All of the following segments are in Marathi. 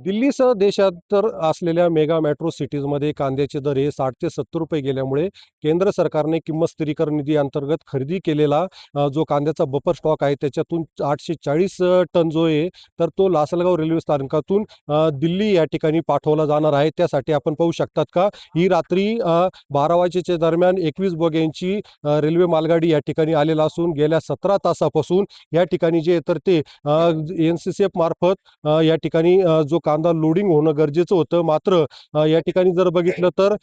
दिल्लीसह देशात तर असलेल्या मेगा मेट्रो सिटीजमध्ये कांद्याचे दर हे 60 ते 70 रुपये गेल्यामुळे केंद्र सरकारने किंमत स्थिरीकरण निधी अंतर्गत खरेदी केलेला जो कांद्याचा बफर स्टॉक आहे त्याच्यातून 840 टन जो आहे तर तो लासलगाव रेल्वे स्थानकातून दिल्ली या ठिकाणी पाठवला जाणार आहे. त्यासाठी आपण पाहू शकतात का ही रात्री 12 वाजेच्या दरम्यान 21 बोग्यांची रेल्वे मालगाडी या ठिकाणी आलेला असून गेल्या 17 तासापासून या ठिकाणी जे तर ते NCCF मार्फत या ठिकाणी जो कांदा लोडिंग होणं गरजेचं होतं. मात्र या ठिकाणी जर बघितलं तर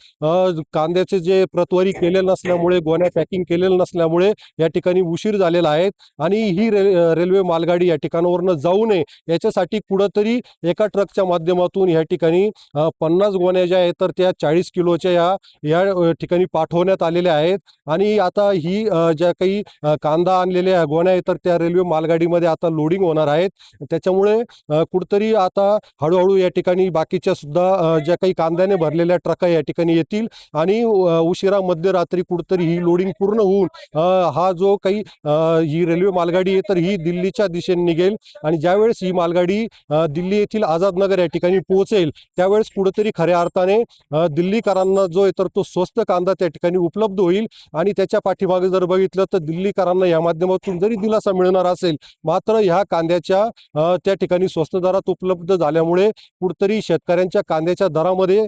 कांद्याचे जे प्रतवारी केलेलं नसल्यामुळे, गोण्या पॅकिंग केलेलं नसल्यामुळे या ठिकाणी उशीर झालेला आहे आणि ही रेल्वे मालगाडी या ठिकाणावरनं जाऊ नये याच्यासाठी कुठंतरी एका ट्रकच्या माध्यमातून या ठिकाणी 50 गोण्या ज्या आहेत तर त्या 40 किलोच्या या ठिकाणी पाठवण्यात आलेल्या आहेत आणि आता ही ज्या काही कांदा आणलेल्या गोण्या आहेत तर त्या रेल्वे मालगाडीमध्ये आता लोडिंग होणार आहेत. त्याच्यामुळे कुठेतरी आता हळूहळू या ठिकाणी बाकीच्या सुद्धा ज्या काही कांद्याने भरलेल्या ट्रका या ठिकाणी येतील आणि उशिरा मध्यरात्री कुठेतरी ही लोडिंग पूर्ण होऊन हा जो काही ही रेल्वे मालगाडी आहे तर ही दिल्लीच्या दिशेने निघेल आणि ज्यावेळेस ही मालगाडी दिल्ली येथील आझादनगर या ठिकाणी पोहोचेल त्यावेळेस कुठेतरी खऱ्या अर्थाने दिल्लीकरांना जो आहे तर तो स्वस्त कांदा त्या ठिकाणी उपलब्ध होईल आणि त्याच्या पाठीमागे जर बघितलं तर दिल्लीकरांना या माध्यमातून जरी दिलासा मिळणार असेल मात्र ह्या कांद्याच्या त्या ठिकाणी स्वस्त दरात उपलब्ध झाल्यामुळे कुठेतरी शेतकऱ्यांच्या कांद्याच्या दरामध्ये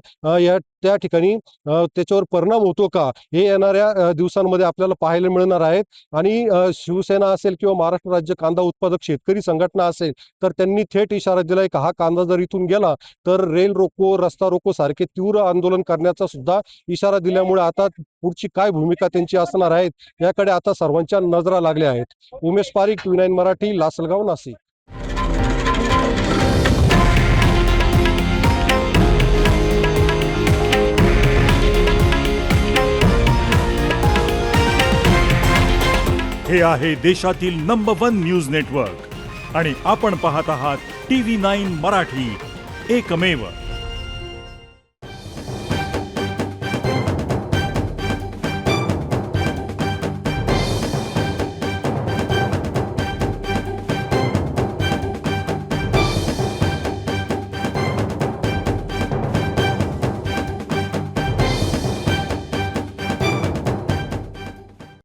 त्या ठिकाणी त्याच्यावर परिणाम होतो का हे येणाऱ्या दिवसांमध्ये आपल्याला पाहायला मिळणार आहेत. आणि शिवसेना असेल किंवा महाराष्ट्र राज्य कांदा उत्पादक शेतकरी संघटना असेल तर त्यांनी थेट इशारा दिलाय की हा कांदा जर इथून गेला तर रेल रोको, रस्ता रोको सारखे तीव्र आंदोलन करण्याचा सुद्धा इशारा दिल्यामुळे आता पुढची काय भूमिका त्यांची असणार आहे याकडे आता सर्वांच्या नजरा लागल्या आहेत. उमेश पारीख, V9 मराठी, लासलगाव, नाशिक. हे आहे देशातील नंबर 1 न्यूज नेटवर्क आणि आपण पाहत आहात TV9 मराठी, एकमेव.